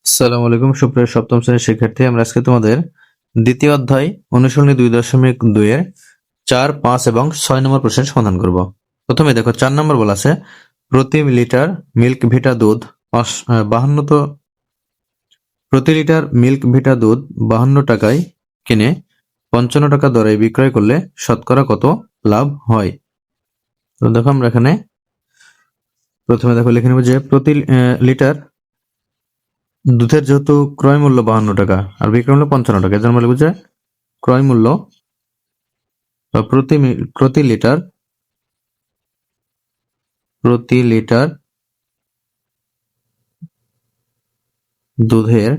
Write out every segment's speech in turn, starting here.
আসসালামু আলাইকুম সুপ্রিয় সপ্তম শ্রেণীর শিক্ষার্থী। আমরা আজকে তোমাদের দ্বিতীয় অধ্যায় অনুশীলনী 2.2 এর 4, 5 এবং 6 নম্বর প্রশ্নের সমাধান করব। প্রথমে দেখো 4 নম্বর বলা আছে প্রতি লিটার মিল্ক ভিটা দুধ 52 টাকায় কিনে 55 টাকা দরে বিক্রয় করলে শতকরা কত লাভ হয়? তো দেখো আমরা এখানে প্রথমে দেখো লিখে নেব যে প্রতি লিটার দুধের যেহেতু ক্রয় মূল্য 52 টাকা আর বিক্রয় মূল্য 55 টাকা, এর জন্য বলে বুঝে ক্রয় মূল্য বা প্রতি লিটার দুধের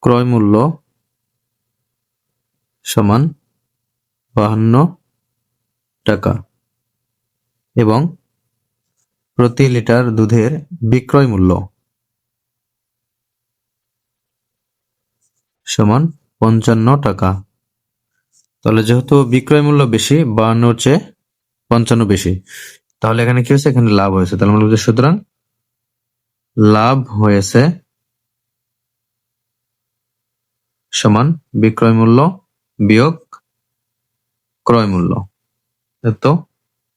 ক্রয় মূল্য সমান 52 টাকা এবং প্রতি লিটার দুধের বিক্রয় মূল্য সমান 55 টাকা। তাহলে যেহেতু বিক্রয় মূল্য বেশি, 52 চেয়ে 55 বেশি, তাহলে এখানে কি হয়েছে? এখানে লাভ হয়েছে। তাহলে আমরা বুঝি সুতরাং লাভ হয়েছে সমান বিক্রয় মূল্য বিয়োগ ক্রয় মূল্য এত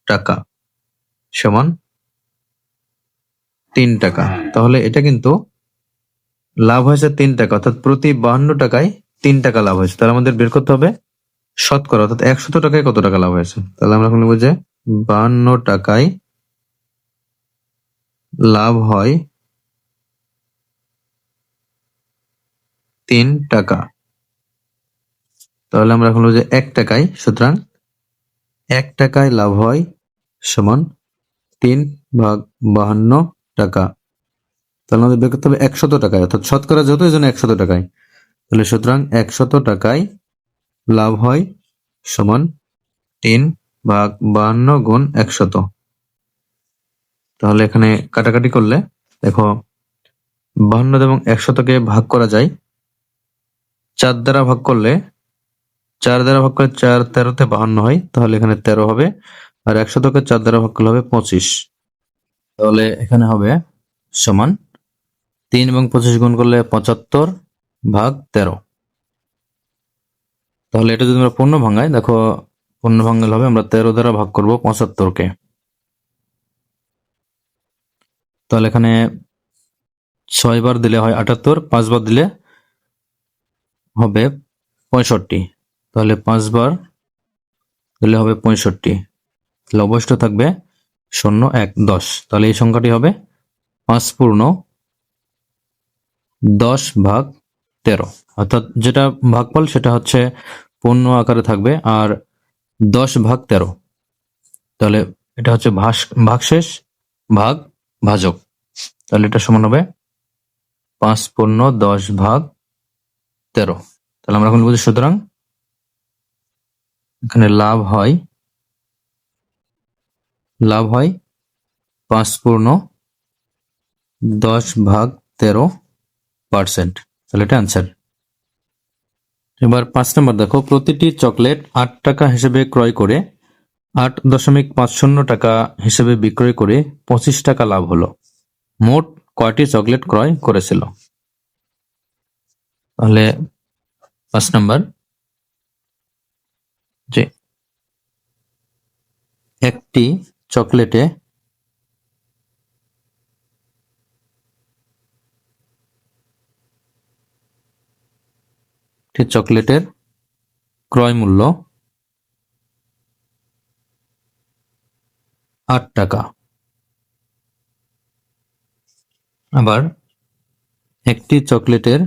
টাকা সমান 3 টাকা। তাহলে এটা কিন্তু লাভ হয়েছে 3 টাকা, অর্থাৎ প্রতি 52 টাকায় 3 টাকা লাভ হয়েছে। তাহলে আমাদের বের করতে হবে শতকরা, অর্থাৎ 100 টাকায় কত টাকা লাভ হয়েছে। তাহলে আমরা এখন লিখব যে 52 টাকায় লাভ হয় 3 টাকা। তাহলে আমরা এখন লিখব যে 1 টাকায়, সুতরাং 1 টাকায় লাভ হয় সমান 3/52 টাকা। তাহলে আমাদের বের করতে হবে 100 টাকায়, অর্থাৎ শতকরা যত এই জন্য 100 টাকায়। তাহলে সুতরাং 100 টাকায় লাভ হয় সমান 3/52 গুণ 100। তাহলে এখানে কাটাকাটি করলে দেখো 52 এবং 100কে ভাগ করা যায় 4 দ্বারা ভাগ করলে 4 13তে 52 হয়, তাহলে এখানে 13 হবে। আর 100কে 4 দ্বারা ভাগ করলে হবে 25। তাহলে এখানে হবে সমান 3 এবং 25 গুণ করলে 75/13। তাহলে এটা যদি আমরা পূর্ণ ভাঙাই, দেখো পূর্ণ ভাঙালে হবে আমরা 13 দ্বারা ভাগ করব 75কে। তাহলে এখানে 6 বার দিলে হয় 78, 5 বার দিলে হবে 65। তাহলে 5 বার দিলে হবে 65, তাহলে অবশিষ্ট থাকবে 0, 1, 10। তাহলে এই সংখ্যাটি হবে 5/10/13, অর্থাৎ যেটা ভাগফল সেটা হচ্ছে পূর্ণ আকারে থাকবে আর 10/13। তাহলে এটা হচ্ছে ভাগশেষ ভাগ ভাজক। তাহলে এটা সমান হবে 5/10/13। তাহলে আমরা এখন বুঝি সুতরাং এখানে লাভ হয় 5/10/13%। তাহলে এটা আনসার। এবার 5 নম্বর দেখো প্রতিটি চকলেট 8 টাকা হিসেবে ক্রয় করে 8.50 টাকা হিসেবে বিক্রয় করে 25 টাকা লাভ হলো। মোট কয়টি চকলেট ক্রয় করেছিল? তাহলে 5 নম্বর যে একটি চকলেটের ক্রয় মূল্য 8 টাকা। আবার একটি চকলেটের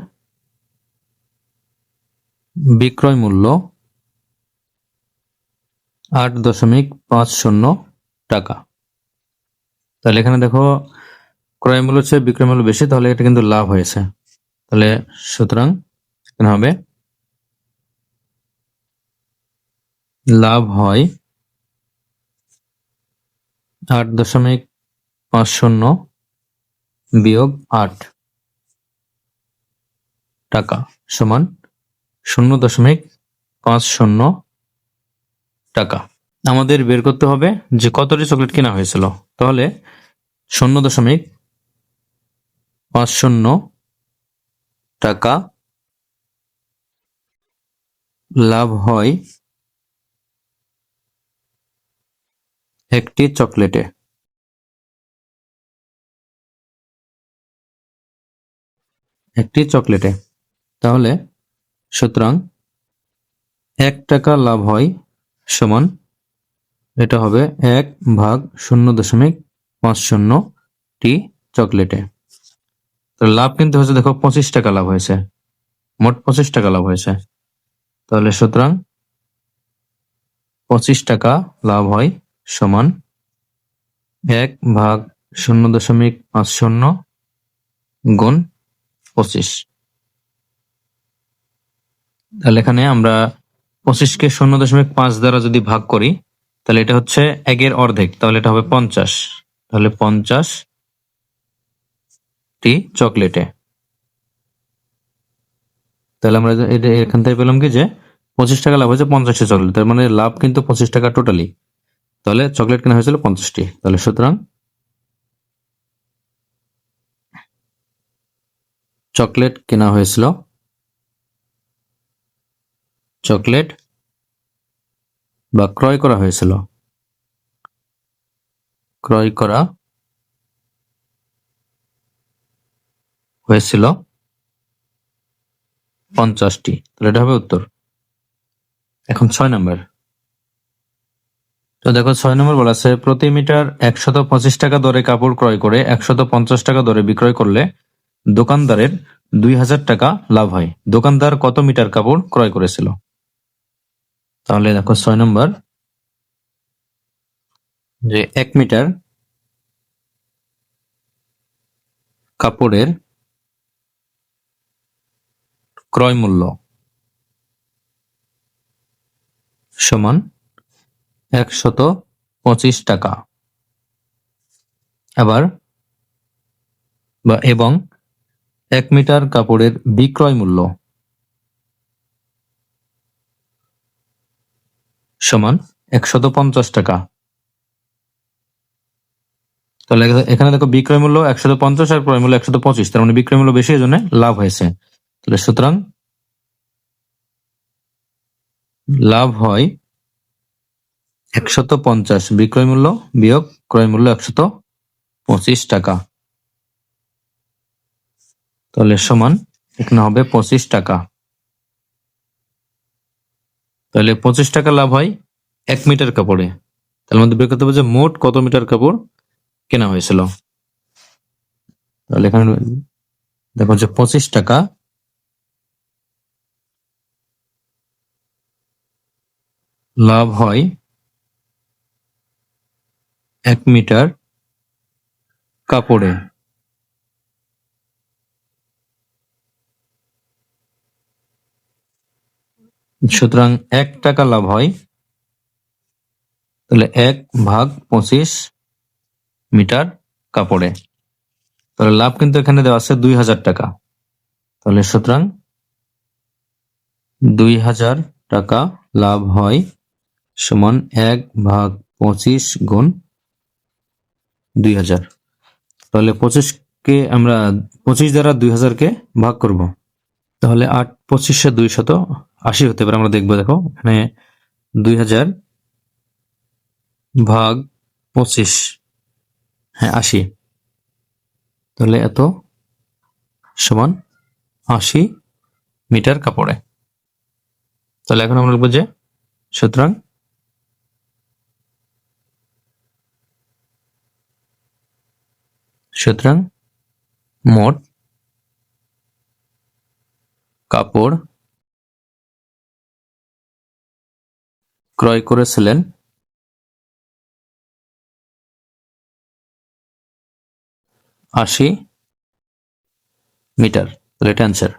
বিক্রয় মূল্য 8.50 টাকা। তাহলে এখানে দেখো ক্রয় মূল্য চেয়ে বিক্রয় মূল্য বেশি, তাহলে এটা কিন্তু লাভ হয়েছে। তাহলে সুতরাং এখানে হবে লাভ হয় 8.50 বিয়োগ 8 টাকা সমান 0.50 টাকা। আমাদের বের করতে হবে যে কতটি চকলেট কেনা হয়েছিল। তাহলে টাকা লাভ হয় একটি চকলেটে। তাহলে সুতরাং 1 টাকা লাভ হয় সমান, এটা হবে 1/0.50টি চকলেটে। তো লাভ কিন্তু হচ্ছে, দেখো 25 টাকা লাভ হয়েছে, মোট 25 টাকা লাভ হয়েছে। তাহলে সুতরাং 25 টাকা লাভ হয় সমান 1/0.50 গুণ 25। তাহলে এখানে আমরা 25কে 0.5 দ্বারা যদি ভাগ করি, তাহলে এটা হচ্ছে 1-এর অর্ধেক, তাহলে এটা হবে 50। তাহলে 50টি চকলেটে। তাহলে আমরা এটা এখান থেকে পেলাম কি, যে 25 টাকা লাভ হয়েছে 50টি চকলেট, তার মানে লাভ কিন্তু 25 টাকা টোটালি। তাহলে চকলেট কেনা হয়েছিল 50টি। তাহলে সুতরাং চকলেট কেনা হয়েছিল, চকলেট বা ক্রয় করা হয়েছিল, ক্রয় করা হয়েছিল 50টি। তাহলে এটা হবে উত্তর। এখন 6 নম্বর। তো দেখো 6 নম্বর বলা আছে, প্রতি মিটার 125 টাকা দরে কাপড় ক্রয় করে 150 টাকা দরে বিক্রয় করলে দোকানদারের 2000 টাকা লাভ হয়। দোকানদার কত মিটার কাপড় ক্রয় করেছিল? তাহলে দেখো 6 নম্বর, যে 1 মিটার কাপড়ের ক্রয় মূল্য সমান 125 টাকা। এবং 1 মিটার কাপড়ের বিক্রয় মূল্য সমান 150 টাকা। তাহলে এখানে দেখো বিক্রয় মূল্য 150 আর ক্রয় মূল্য 125, তার মানে বিক্রয় মূল্য বেশি, এজন্য লাভ হয়েছে। তাহলে সুতরাং লাভ হয় 150 বিক্রয় মূল্য বিয়োগ ক্রয় মূল্য 125 টাকা। তাহলে সমান এখানে হবে 25 টাকা। তাহলে 25 টাকা লাভ হয় 1 মিটার কাপড়ে। তার মধ্যে বের করতে হবে যে মোট কত মিটার কাপড় কেনা হয়েছিল। তাহলে এখানে দেখো যে 25 টাকা লাভ হয় 1 মিটার কাপড়ে। সুতরাং 1 টাকা লাভ হয়, তাহলে 1/25 মিটার কাপড়ে। তাহলে লাভ কিন্তু এখানে দেওয়া আছে 2000 টাকা। তাহলে সুতরাং 2000 টাকা লাভ হয় সমান 1/25 গুণ 2000। তাহলে 25কে আমরা 25 দ্বারা 2000কে ভাগ করব, তাহলে 8×25 = 280 হতে পারে। আমরা দেখবো, দেখো এখানে 2000 ভাগ 25, হ্যাঁ 80। তাহলে এত সমান 80 মিটার কাপড়ে। তাহলে এখন আমরা লিখবো যে সুতরাং মোট কাপড় ক্রয় করেছিলেন 80 মিটার। তাহলে এটা অ্যান্সার।